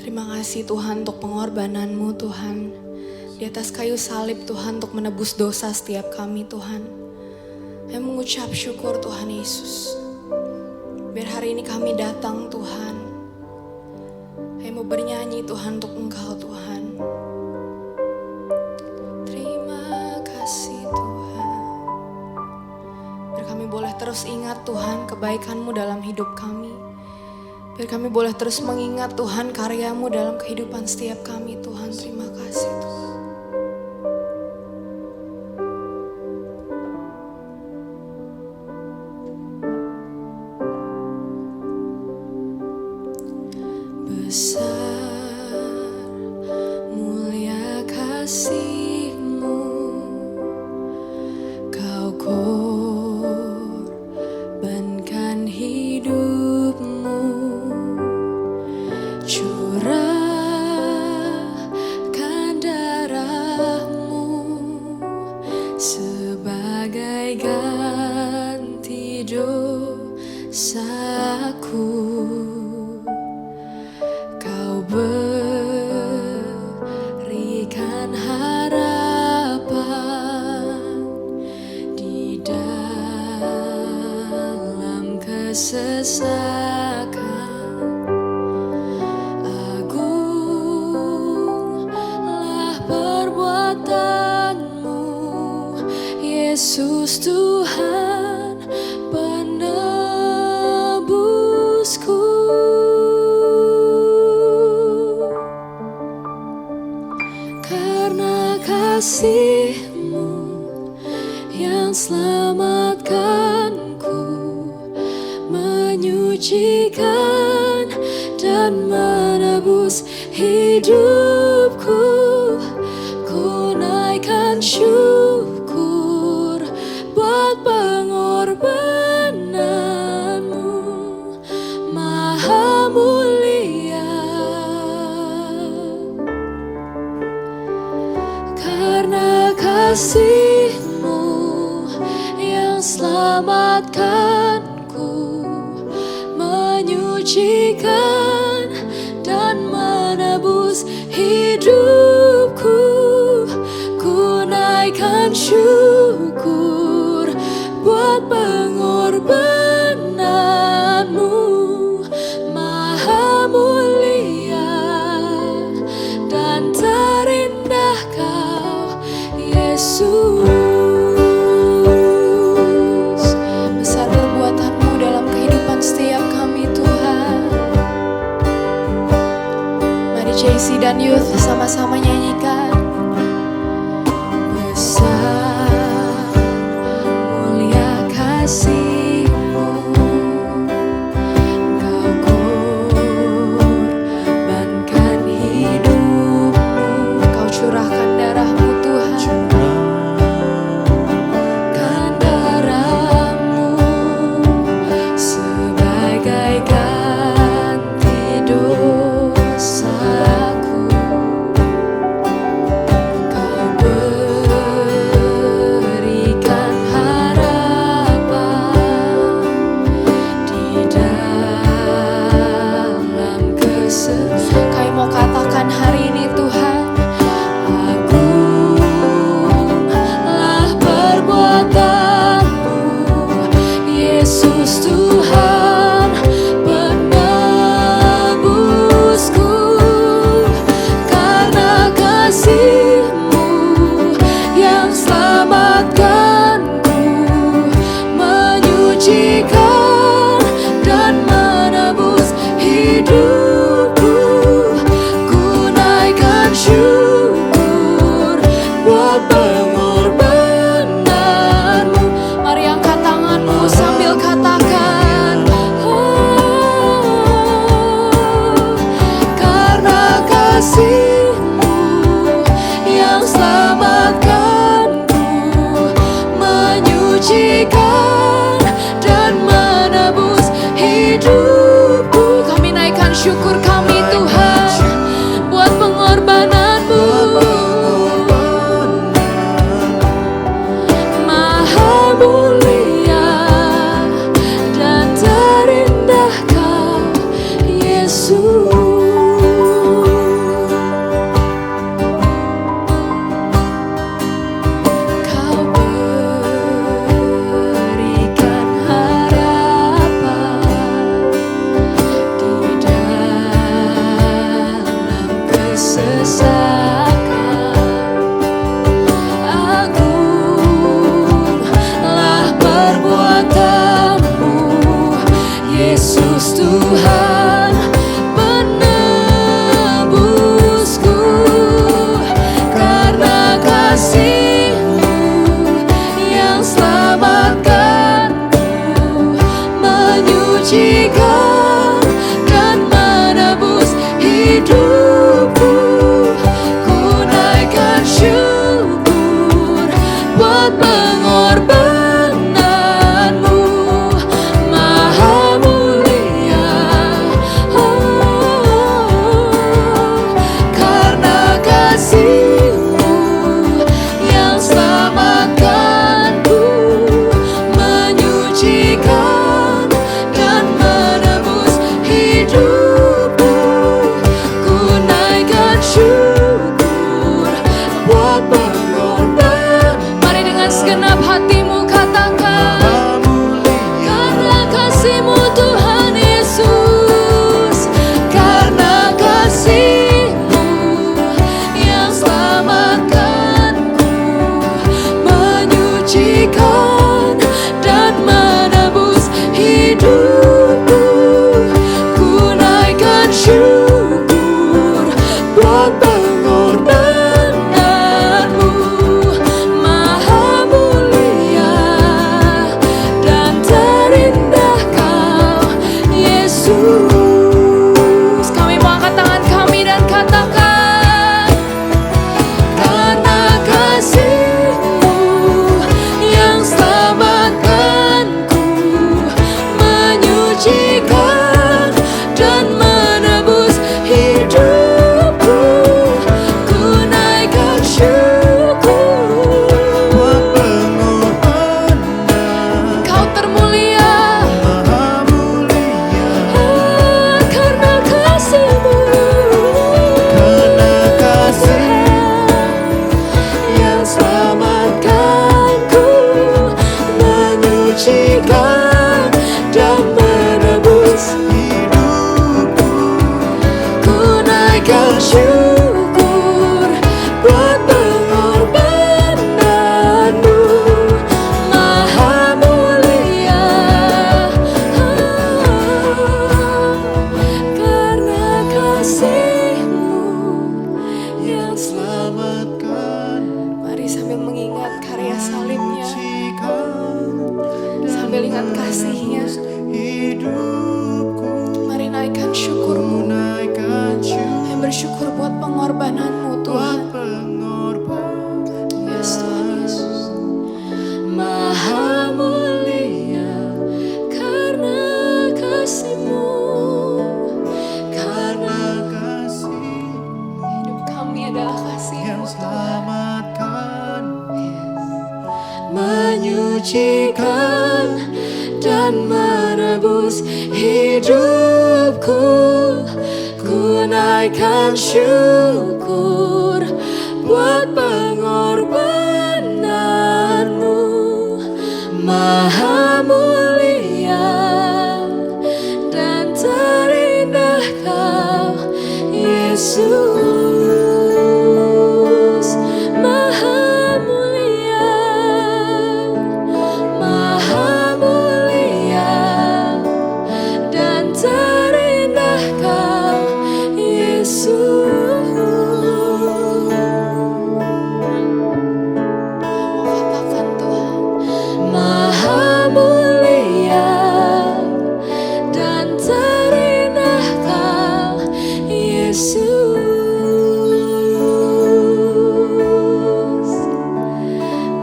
Terima kasih Tuhan untuk pengorbanan-Mu Tuhan. Di atas kayu salib Tuhan untuk menebus dosa setiap kami Tuhan. Kami mengucap syukur Tuhan Yesus. Biar hari ini kami datang Tuhan. Kami mau bernyanyi Tuhan untuk Engkau Tuhan. Terima kasih Tuhan. Biar kami boleh terus ingat Tuhan kebaikan-Mu dalam hidup kami. Biar kami boleh terus mengingat Tuhan karya-Mu dalam kehidupan setiap kami Tuhan. Terima kasih Tuhan. Besar mulia kasih-Mu, Kau korbankan hidup-Mu, curahkan darah-Mu sebagai ganti dosaku. Kau berikan harapan di dalam kesesakan. Agunglah perbuatan-Mu, Yesus Tuhan penebusku. Karena kasih-Mu yang selamatkanku, menyucikan dan menebus hidupku. Ku naikkan syukur buat pengorbanan-Mu maha mulia. Karena kasih-Mu yang selamatkanku, menyucikan dan menebus hidupku. Ku naikkan syukur buat pengorbanan-Mu maha mulia dan terindah Kau Yesus. Besar perbuatan-Mu dalam kehidupan setiap kami Tuhan. Mari JC dan Youth sama-sama nyanyikan. Besar mulia kasih-Mu, Kau korbankan hidup-Mu, Kau curahkan darah-Mu Tuhan. Curahkan darah-Mu sebagai ganti dosaku. Kau berikan harapan di dalam kesesakan. Kami mau katakan hari ini Tuhan, agunglah perbuatan-Mu, Yesus Tuhan penebusku. Karena kasih-Mu yang selamatkanku, menyucikan dan menebus hidupku. Ku naikkan syukur buat pengorbanan-Mu. Mari angkat tanganmu sambil katakan, karena kasih-Mu yang selamatkanku, menyucikan dan menebus hidupku. Kami naikkan syukur kami Tuhan buat pengorbanan-Mu maha mulia dan terindah Kau Yesus. Tuhan penebusku, karena kasih-Mu yang selamatkanku, menyucikan dan menebus hidupku. Ku naikkan syukur buat pengorbananmu, Maha mulia. Karena kasih-Mu yang selamatkanku, menyucikan dan menebus hidupku. Ku naikkan syukur buat pengorbanan. Mari dengan segenap hatimu katakan, karena kasih-Mu Tuhan Yesus, karena kasih-Mu yang selamatkanku, menyucikan dan menebus hidupku. Ku naikkan syukur buat pengorbananmu, Maha mulia dan terindah Kau, Yesus. Kami mau angkat tangan kami dan katakan, karena kasih-Mu yang selamatkanku, menyucikan dan menebus hidupku. Ku naikkan syukur buat pengorbanan Kau termulia, Maha mulia. karena kasih-Mu Karena kasih yang selamatkanku, menyucikan dan menebus hidupku, ku naikkan syukur buat pengorbananmu, Maha mulia. Karena kasih-Mu yang selamatkan, Mari sambil mengingat karya salibnya, menyucikan, sambil ingat kasih-Nya, hidupku. mari naikkan syukurmu. Naikkan syukur Yang bersyukur buat pengorbananmu Tuhan. buat pengorbanan Yes Tuhan Yesus. Maha mulia karena kasih-Mu, karena kasih hidup kami adalah kasih-Mu yang Tuhan. selamatkan, Menyucikan dan menebus hidupku. Ku naikkan syukur buat pengorbananmu, Maha mulia dan terindah Kau, Yesus. Maha mulia, Maha mulia dan terindah Kau, Yesus. Mau katakan Tuhan, Maha mulia dan terindah Kau, Yesus.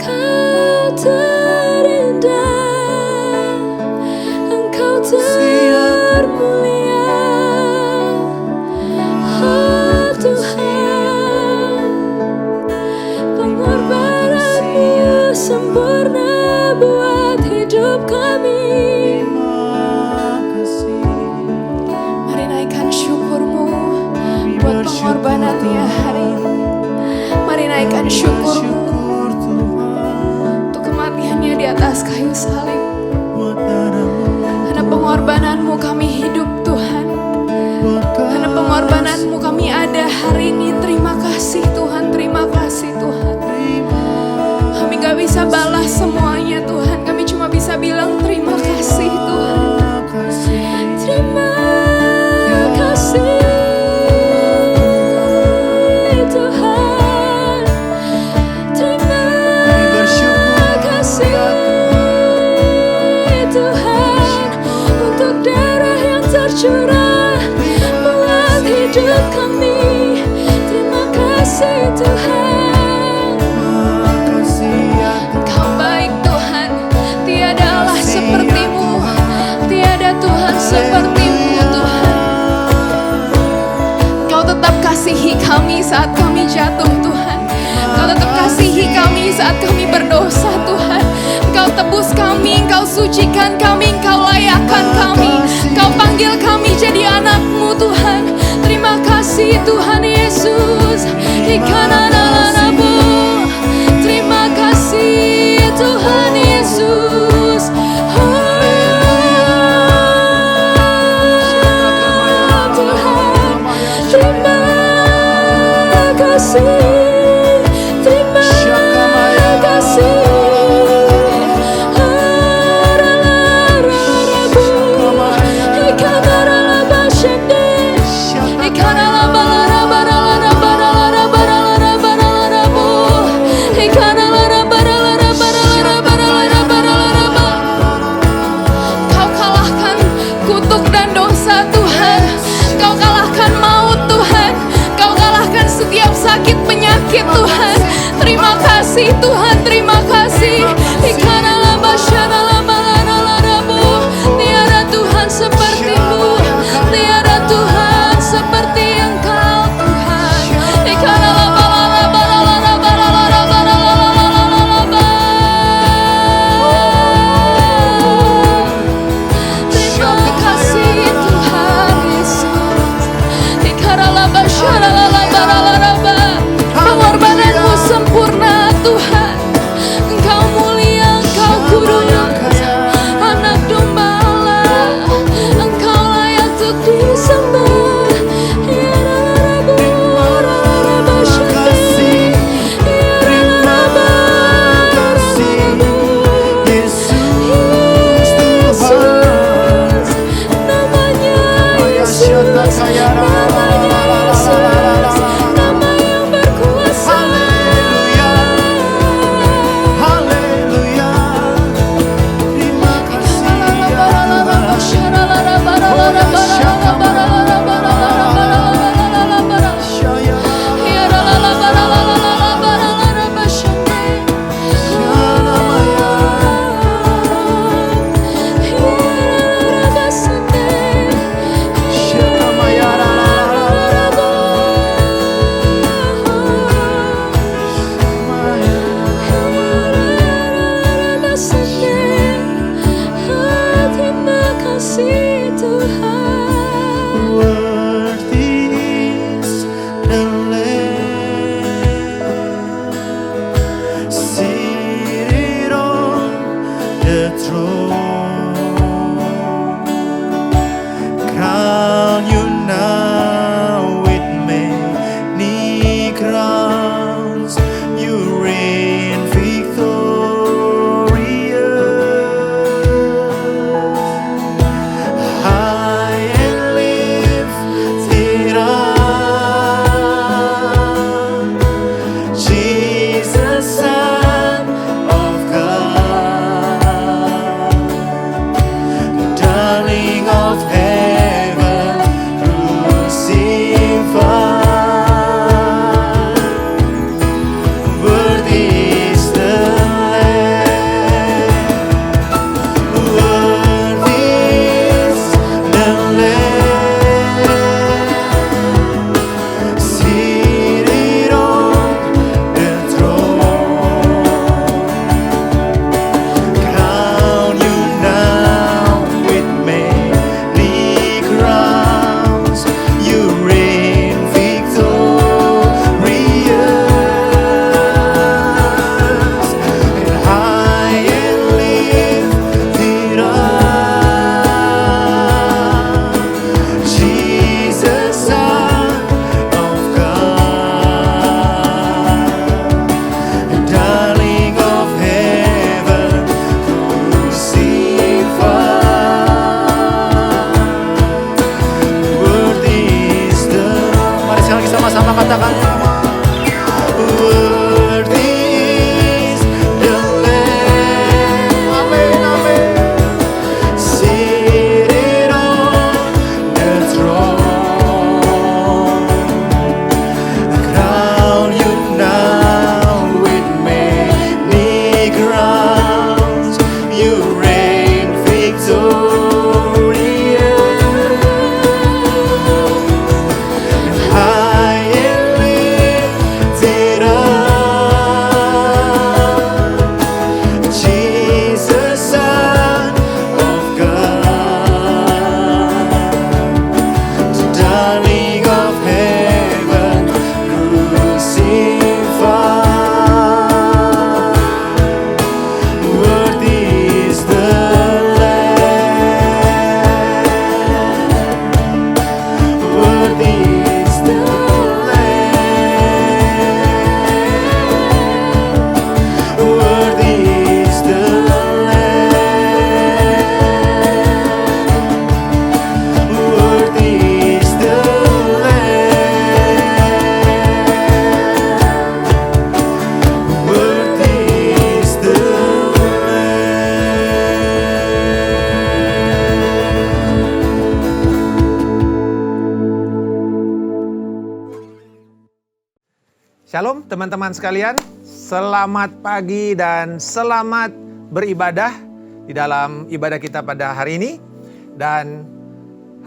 Kau terindah, Engkau termulia, oh Tuhan. Pengorbananmu sempurna buat hidup kami. terima kasih. Mari naikkan syukurmu buat pengorbanannya hari ini. Mari naikkan syukurmu Syukur Tuhan untuk kematiannya di atas kayu salib. buat darah-Mu, Karena pengorbananmu kami hidup Tuhan. buat Karena pengorbananmu kami ada hari ini. Terima kasih Tuhan, terima kasih Tuhan. Kami gak bisa balas semuanya Tuhan. Kami cuma bisa bilang terima kasih Tuhan. kasih. Terima hidup kami. Terima kasih Tuhan. Makasih ya Tuhan. Engkau baik Tuhan, tiada Allah seperti-Mu, tiada Tuhan seperti-Mu Tuhan. Engkau tetap kasihi kami saat kami jatuh Tuhan. Engkau tetap kasihi kami saat kami berdosa Tuhan. Engkau tebus kami, Engkau sucikan kami, Engkau layakkan kami, Engkau panggil kami jadi anak-Mu Tuhan. Terima kasih Tuhan Yesus. Ikanananabu. Terima kasih Tuhan Yesus. Tuhan, terima kasih. Terima kasih. Kau kalahkan kutuk dan dosa Tuhan. Kau kalahkan maut Tuhan. Kau kalahkan setiap sakit penyakit Tuhan. Terima kasih Tuhan, terima kasih. Tiada Tuhan seperti-Mu, tiada Tuhan seperti Engkau Tuhan. Terima kasih Tuhan Yesus. Pengorbanan-Mu sempurna Tuhan. Engkau mulia, Engkau kudus, Anak Domba Allah. Engkau layak untuk disembah. Terima kasih Yesus Tuhan. Namanya Yesus, namanya Yesus, nama yang berkuasa. Haleluya, haleluya. Terima kasih ya Tuhan. Shalom teman-teman sekalian, selamat pagi dan selamat beribadah di dalam ibadah kita pada hari ini. Dan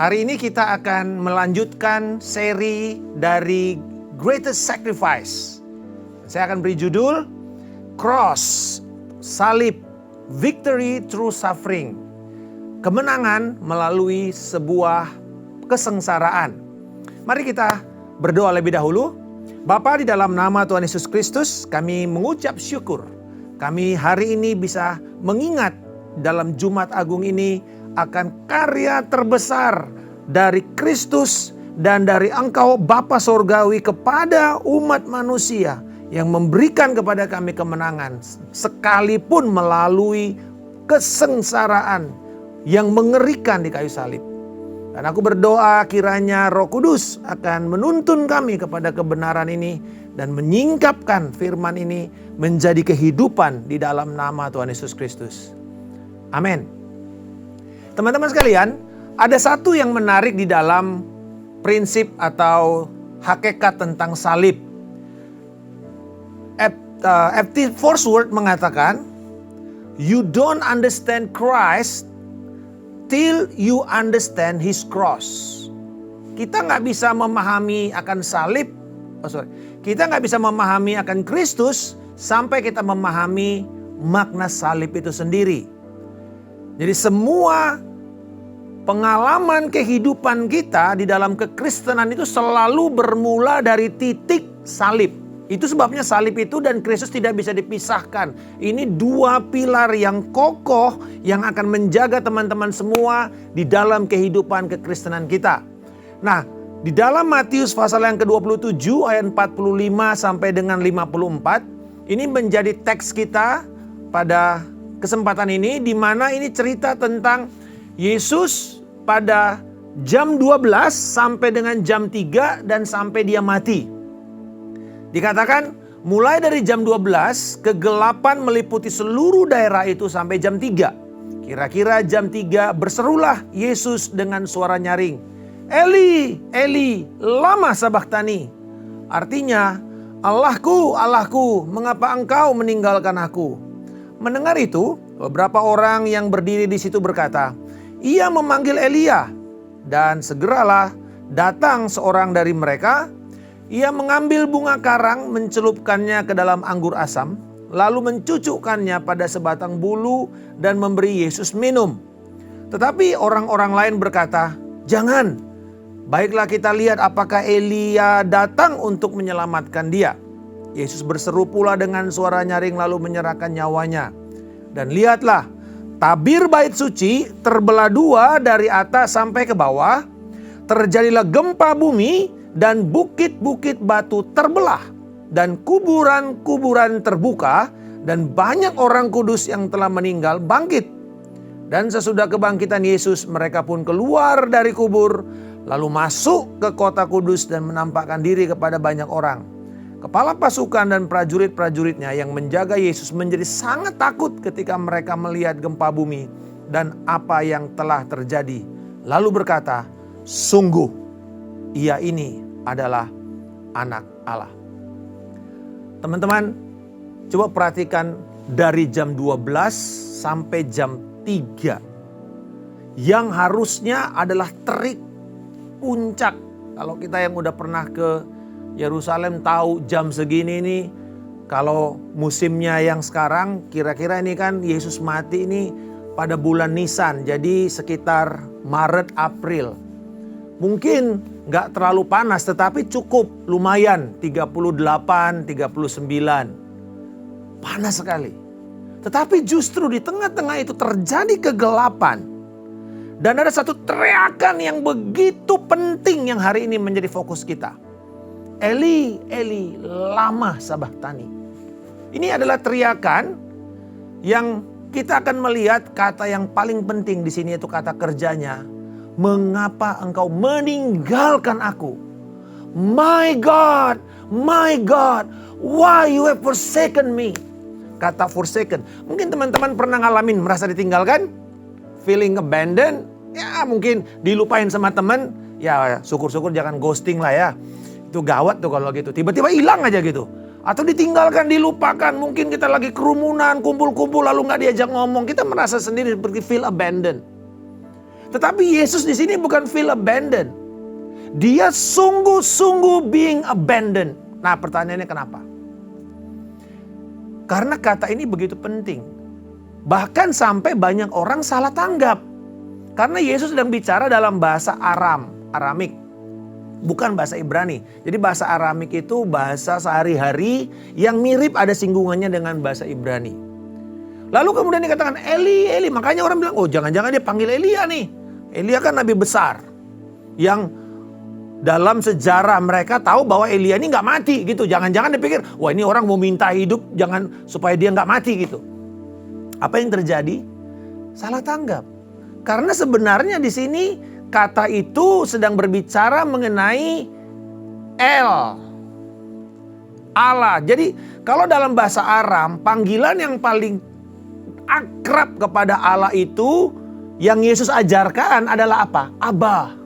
hari ini kita akan melanjutkan seri dari Greatest Sacrifice. Saya akan beri judul Cross, Salib, Victory Through Suffering. Kemenangan melalui sebuah kesengsaraan. Mari kita berdoa lebih dahulu. Bapa, di dalam nama Tuhan Yesus Kristus, kami mengucap syukur. Kami hari ini bisa mengingat dalam Jumat Agung ini akan karya terbesar dari Kristus dan dari Engkau Bapa Sorgawi kepada umat manusia yang memberikan kepada kami kemenangan sekalipun melalui kesengsaraan yang mengerikan di kayu salib. Dan aku berdoa kiranya Roh Kudus akan menuntun kami kepada kebenaran ini dan menyingkapkan firman ini menjadi kehidupan di dalam nama Tuhan Yesus Kristus. Amin. Teman-teman sekalian, ada satu yang menarik di dalam prinsip atau hakikat tentang salib. F.T. Forsworth mengatakan, "You don't understand Christ till you understand His cross." Kita nggak bisa memahami akan salib, kita nggak bisa memahami akan Kristus sampai kita memahami makna salib itu sendiri. Jadi semua pengalaman kehidupan kita di dalam kekristenan itu selalu bermula dari titik salib. Itu sebabnya salib itu dan Kristus tidak bisa dipisahkan. Ini dua pilar yang kokoh yang akan menjaga teman-teman semua di dalam kehidupan kekristenan kita. Nah, di dalam Matius pasal yang ke-27 ayat 45 sampai dengan 54, ini menjadi teks kita pada kesempatan ini, di mana ini cerita tentang Yesus pada jam 12 sampai dengan jam 3 dan sampai dia mati. Dikatakan mulai dari jam 12 kegelapan meliputi seluruh daerah itu sampai jam 3. Kira-kira jam 3 berserulah Yesus dengan suara nyaring, "Eli, Eli, lama sabachthani?" Artinya, "Allahku, Allahku, mengapa engkau meninggalkan aku?" Mendengar itu, beberapa orang yang berdiri di situ berkata, "Ia memanggil Elia." Dan segeralah datang seorang dari mereka. Ia mengambil bunga karang, mencelupkannya ke dalam anggur asam, lalu mencucukkannya pada sebatang bulu dan memberi Yesus minum. Tetapi orang-orang lain berkata, "Jangan, baiklah kita lihat apakah Elia datang untuk menyelamatkan dia." Yesus berseru pula dengan suara nyaring lalu menyerahkan nyawanya. Dan lihatlah, tabir bait suci terbelah dua dari atas sampai ke bawah. Terjadilah gempa bumi dan bukit-bukit batu terbelah dan kuburan-kuburan terbuka dan banyak orang kudus yang telah meninggal bangkit. Dan sesudah kebangkitan Yesus mereka pun keluar dari kubur lalu masuk ke kota kudus dan menampakkan diri kepada banyak orang. Kepala pasukan dan prajurit-prajuritnya yang menjaga Yesus menjadi sangat takut ketika mereka melihat gempa bumi dan apa yang telah terjadi. Lalu berkata, "Sungguh Ia ini adalah anak Allah." Teman-teman, coba perhatikan dari jam 12 sampai jam 3. Yang harusnya adalah terik puncak. Kalau kita yang udah pernah ke Yerusalem tahu jam segini nih. Kalau musimnya yang sekarang, kira-kira ini kan Yesus mati ini pada bulan Nisan. Jadi sekitar Maret, April. Mungkin gak terlalu panas tetapi cukup lumayan 38, 39. Panas sekali. Tetapi justru di tengah-tengah itu terjadi kegelapan. Dan ada satu teriakan yang begitu penting yang hari ini menjadi fokus kita. "Eli, Eli, lama sabachthani." Ini adalah teriakan yang kita akan melihat kata yang paling penting di sini, itu kata kerjanya. "Mengapa engkau meninggalkan aku? My God, why you have forsaken me?" Kata forsaken. Mungkin teman-teman pernah ngalamin merasa ditinggalkan? Feeling abandoned? Ya mungkin dilupain sama teman. Ya syukur-syukur jangan ghosting lah ya. Itu gawat tuh kalau gitu. Tiba-tiba hilang aja gitu. Atau ditinggalkan, dilupakan. Mungkin kita lagi kerumunan, kumpul-kumpul lalu nggak diajak ngomong. Kita merasa sendiri seperti feel abandoned. Tetapi Yesus di sini bukan feel abandoned. Dia sungguh-sungguh being abandoned. Nah, pertanyaannya kenapa? Karena kata ini begitu penting. Bahkan sampai banyak orang salah tanggap. Karena Yesus sedang bicara dalam bahasa Aramik. Bukan bahasa Ibrani. Jadi bahasa Aramik itu bahasa sehari-hari yang mirip ada singgungannya dengan bahasa Ibrani. Lalu kemudian dikatakan Eli, Eli. Makanya orang bilang, oh jangan-jangan dia panggil Elia nih. Elia kan nabi besar. Yang dalam sejarah mereka tahu bahwa Elia ini gak mati gitu. Jangan-jangan dia pikir, wah ini orang mau minta hidup jangan supaya dia gak mati gitu. Apa yang terjadi? Salah tanggap. Karena sebenarnya di sini kata itu sedang berbicara mengenai Allah. Jadi kalau dalam bahasa Aram, panggilan yang paling akrab kepada Allah itu yang Yesus ajarkan adalah apa? Abba.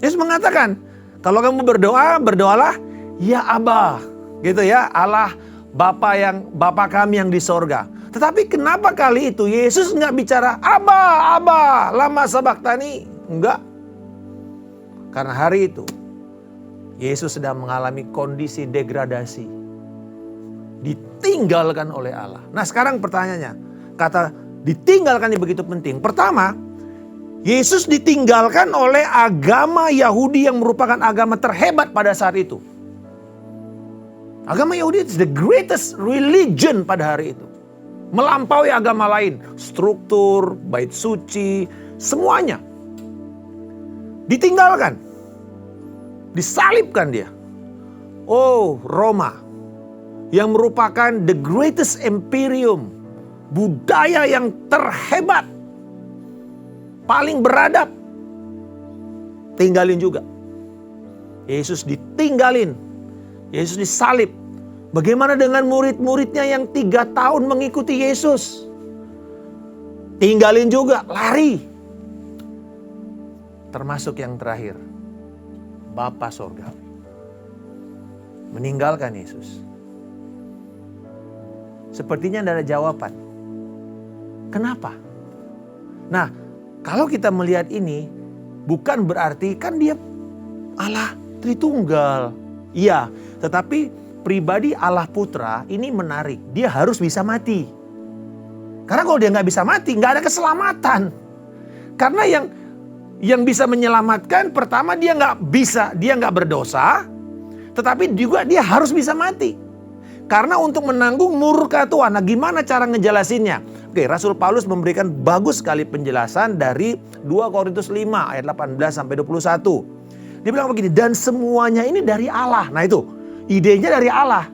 Yesus mengatakan, kalau kamu berdoa, berdoalah ya Abba. Gitu ya, Allah Bapa kami yang di sorga. Tetapi kenapa kali itu Yesus nggak bicara Abba, lama sabaktani? Enggak. Karena hari itu Yesus sedang mengalami kondisi degradasi. Ditinggalkan oleh Allah. Nah sekarang pertanyaannya, kata ditinggalkan ini begitu penting. Pertama, Yesus ditinggalkan oleh agama Yahudi yang merupakan agama terhebat pada saat itu. Agama Yahudi is the greatest religion pada hari itu. Melampaui agama lain. Struktur, bait suci, semuanya. Ditinggalkan. Disalibkan dia. Oh, Roma. Yang merupakan the greatest imperium. Budaya yang terhebat. Paling beradab. Tinggalin juga. Yesus ditinggalin. Yesus disalib. Bagaimana dengan murid-muridnya yang 3 tahun mengikuti Yesus? Tinggalin juga, lari. Termasuk yang terakhir, Bapa Sorgawi. Meninggalkan Yesus. Sepertinya tidak ada jawaban. Kenapa? Nah, kalau kita melihat ini, bukan berarti kan dia Allah Tritunggal. Iya, tetapi pribadi Allah Putra ini menarik. Dia harus bisa mati. Karena kalau dia nggak bisa mati, nggak ada keselamatan. Karena yang bisa menyelamatkan, pertama dia nggak berdosa, tetapi juga dia harus bisa mati. Karena untuk menanggung murka Tuhan. Nah gimana cara ngejelasinnya? Oke, Rasul Paulus memberikan bagus sekali penjelasan dari 2 Korintus 5 ayat 18 sampai 21. Dia bilang begini, dan semuanya ini dari Allah. Nah itu, idenya dari Allah.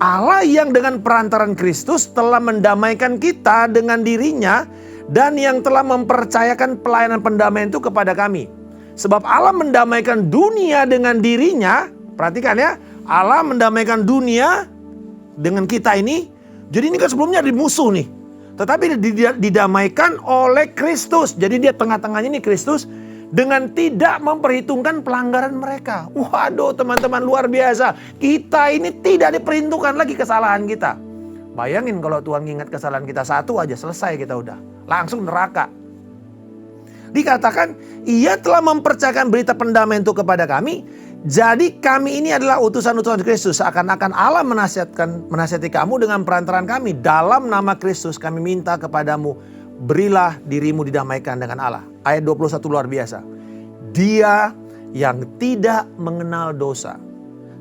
Allah yang dengan perantaran Kristus telah mendamaikan kita dengan dirinya dan yang telah mempercayakan pelayanan pendamaian itu kepada kami. Sebab Allah mendamaikan dunia dengan dirinya. Perhatikan ya, Allah mendamaikan dunia dengan kita ini. Jadi ini kan sebelumnya ada musuh nih. Tetapi didamaikan oleh Kristus. Jadi dia tengah-tengahnya ini Kristus. Dengan tidak memperhitungkan pelanggaran mereka. Waduh teman-teman luar biasa. Kita ini tidak diperhitungkan lagi kesalahan kita. Bayangin kalau Tuhan ingat kesalahan kita 1 aja selesai kita udah. Langsung neraka. Dikatakan ia telah mempercayakan berita pendamaian itu kepada kami. Jadi kami ini adalah utusan-utusan Kristus. Seakan-akan Allah menasihati kamu dengan perantaran kami. Dalam nama Kristus kami minta kepadamu, berilah dirimu didamaikan dengan Allah. Ayat 21 luar biasa. Dia yang tidak mengenal dosa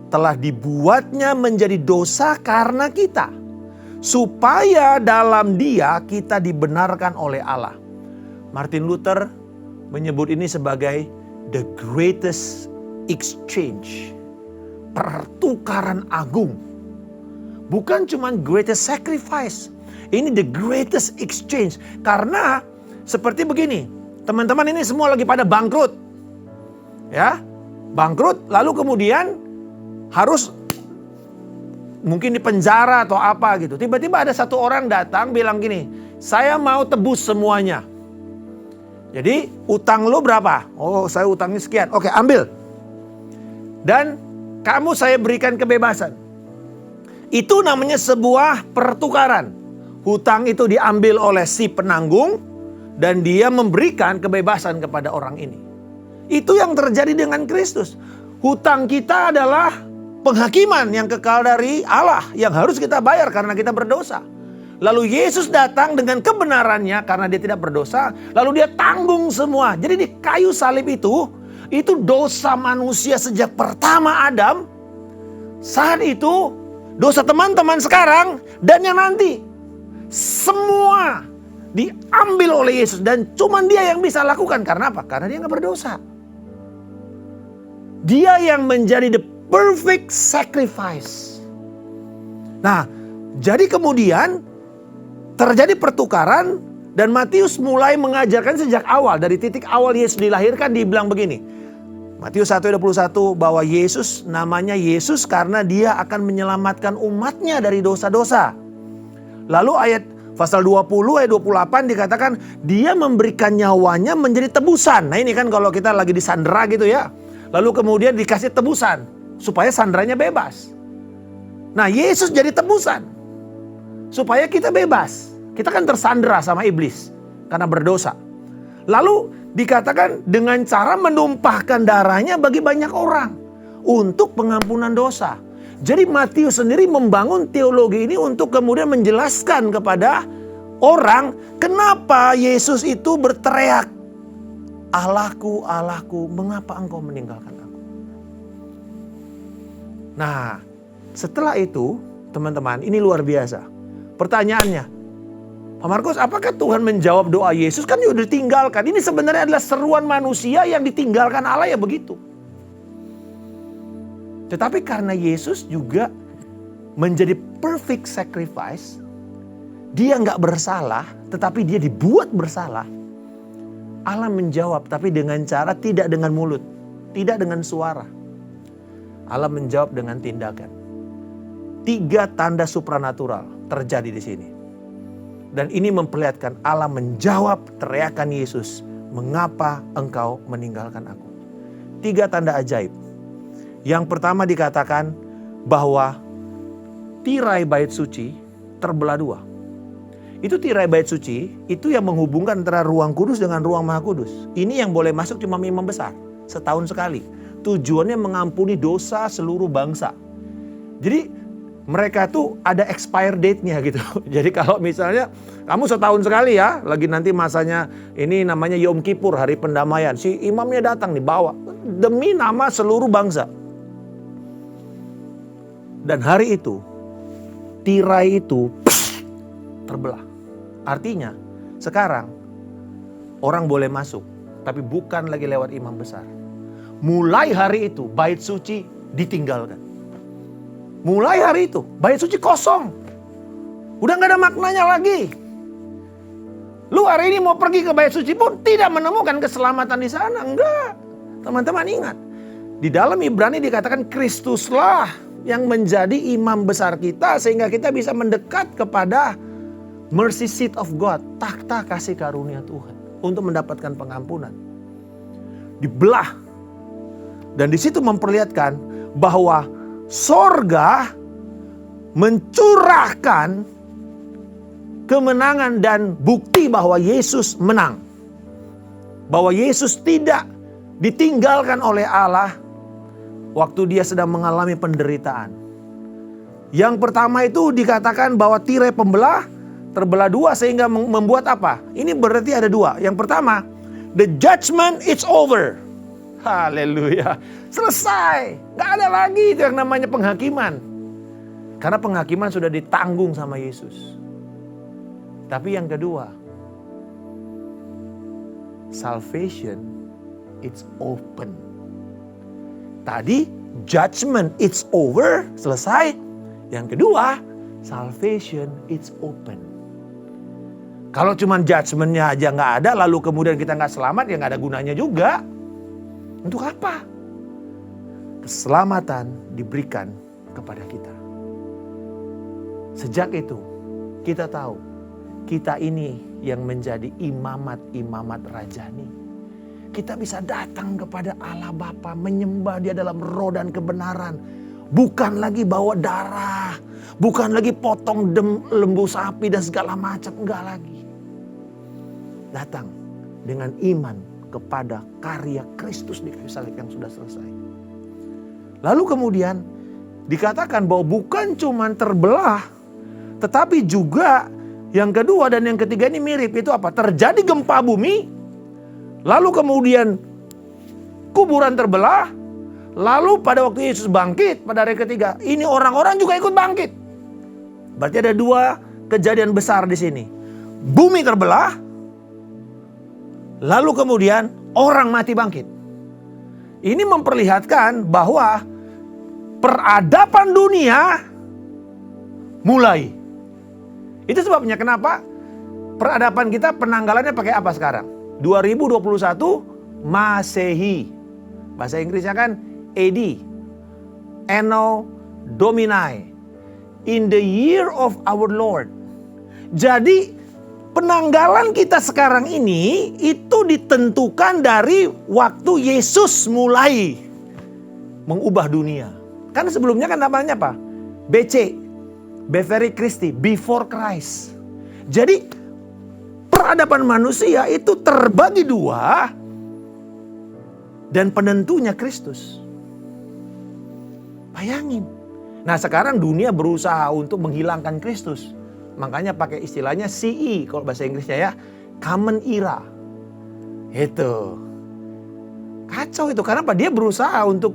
telah dibuatnya menjadi dosa karena kita. Supaya dalam dia kita dibenarkan oleh Allah. Martin Luther menyebut ini sebagai the greatest exchange. Pertukaran agung. Bukan cuma greatest sacrifice. Ini the greatest exchange. Karena seperti begini. Teman-teman ini semua lagi pada bangkrut. Ya, bangkrut lalu kemudian harus mungkin di penjara atau apa gitu. Tiba-tiba ada satu orang datang bilang gini, saya mau tebus semuanya. Jadi utang lo berapa? Oh saya utangnya sekian. Oke ambil. Dan kamu saya berikan kebebasan. Itu namanya sebuah pertukaran. Hutang itu diambil oleh si penanggung dan dia memberikan kebebasan kepada orang ini. Itu yang terjadi dengan Kristus. Hutang kita adalah penghakiman yang kekal dari Allah yang harus kita bayar karena kita berdosa. Lalu Yesus datang dengan kebenarannya karena dia tidak berdosa, lalu dia tanggung semua. Jadi di kayu salib itu dosa manusia sejak pertama Adam. Saat itu dosa teman-teman sekarang dan yang nanti. Semua diambil oleh Yesus dan cuman dia yang bisa lakukan. Karena apa? Karena dia gak berdosa. Dia yang menjadi the perfect sacrifice. Nah, jadi kemudian terjadi pertukaran dan Matius mulai mengajarkan sejak awal. Dari titik awal Yesus dilahirkan dibilang begini. Matius 1:21 bahwa Yesus namanya Yesus karena dia akan menyelamatkan umatnya dari dosa-dosa. Lalu ayat pasal 20 ayat 28 dikatakan dia memberikan nyawanya menjadi tebusan. Nah ini kan kalau kita lagi disandera gitu ya. Lalu kemudian dikasih tebusan supaya sandaranya bebas. Nah Yesus jadi tebusan supaya kita bebas. Kita kan tersandera sama iblis karena berdosa. Lalu dikatakan dengan cara menumpahkan darahnya bagi banyak orang untuk pengampunan dosa. Jadi Matius sendiri membangun teologi ini untuk kemudian menjelaskan kepada orang kenapa Yesus itu berteriak, Allahku, Allahku, mengapa engkau meninggalkan aku? Nah, setelah itu teman-teman ini luar biasa. Pertanyaannya, Pak Markus, apakah Tuhan menjawab doa Yesus? Kan dia udah ditinggalkan. Ini sebenarnya adalah seruan manusia yang ditinggalkan Allah ya begitu. Tetapi karena Yesus juga menjadi perfect sacrifice, dia nggak bersalah, tetapi dia dibuat bersalah. Allah menjawab, tapi dengan cara tidak dengan mulut, tidak dengan suara. Allah menjawab dengan tindakan. 3 tanda supranatural terjadi di sini. Dan ini memperlihatkan Allah menjawab teriakan Yesus, mengapa engkau meninggalkan aku? 3 tanda ajaib. Yang pertama dikatakan bahwa tirai bait suci terbelah 2. Itu tirai bait suci, itu yang menghubungkan antara ruang kudus dengan ruang maha kudus. Ini yang boleh masuk cuma imam besar, setahun sekali. Tujuannya mengampuni dosa seluruh bangsa. Jadi mereka tuh ada expire date-nya gitu. Jadi kalau misalnya kamu setahun sekali ya, lagi nanti masanya ini namanya Yom Kippur, hari pendamaian. Si imamnya datang nih bawa demi nama seluruh bangsa. Dan hari itu tirai itu terbelah. Artinya sekarang orang boleh masuk, tapi bukan lagi lewat imam besar. Mulai hari itu bait suci ditinggalkan. Mulai hari itu bait suci kosong. Udah gak ada maknanya lagi. Lu hari ini mau pergi ke bait suci pun tidak menemukan keselamatan di sana. Enggak. Teman-teman ingat. Di dalam Ibrani dikatakan Kristuslah yang menjadi imam besar kita sehingga kita bisa mendekat kepada mercy seat of God, takhta kasih karunia Tuhan untuk mendapatkan pengampunan. Dibelah. Dan di situ memperlihatkan bahwa sorga mencurahkan kemenangan dan bukti bahwa Yesus menang. Bahwa Yesus tidak ditinggalkan oleh Allah waktu dia sedang mengalami penderitaan. Yang pertama itu dikatakan bahwa tirai pembelah terbelah 2 sehingga membuat apa? Ini berarti ada 2. Yang pertama, the judgment is over. Haleluya. Selesai. Gak ada lagi itu yang namanya penghakiman. Karena penghakiman sudah ditanggung sama Yesus. Tapi yang kedua, salvation it's open. Tadi judgment it's over, selesai. Yang kedua, salvation it's open. Kalau cuma judgmentnya aja nggak ada, lalu kemudian kita nggak selamat, ya nggak ada gunanya juga. Untuk apa? Keselamatan diberikan kepada kita. Sejak itu kita tahu kita ini yang menjadi imamat-imamat rajani. kita bisa datang kepada Allah Bapa, menyembah Dia dalam roh dan kebenaran. Bukan lagi bawa darah, bukan lagi potong lembu sapi dan segala macam, enggak lagi. Datang dengan iman kepada karya Kristus di kayu salib yang sudah selesai. Lalu kemudian dikatakan bahwa bukan cuma terbelah, tetapi juga yang kedua dan yang ketiga ini mirip. Itu apa? Terjadi gempa bumi, lalu kemudian kuburan terbelah, lalu pada waktu Yesus bangkit pada hari ketiga, ini orang-orang juga ikut bangkit. Berarti ada dua kejadian besar di sini. Bumi terbelah, lalu kemudian orang mati bangkit. Ini memperlihatkan bahwa peradaban dunia mulai. Itu sebabnya kenapa peradaban kita penanggalannya pakai apa sekarang? 2021 Masehi. Bahasa Inggrisnya kan AD. Anno Domini. In the year of our Lord. Jadi penanggalan kita sekarang ini itu ditentukan dari waktu Yesus mulai mengubah dunia. Kan sebelumnya kan namanya apa? BC. Before Christi, before Christ. Jadi peradaban manusia itu terbagi dua dan penentunya Kristus. Bayangin. Nah sekarang dunia berusaha untuk menghilangkan Kristus. Makanya pakai istilahnya CE kalau bahasa Inggrisnya ya. Common Era. Itu. Kacau itu. Karena apa? Dia berusaha untuk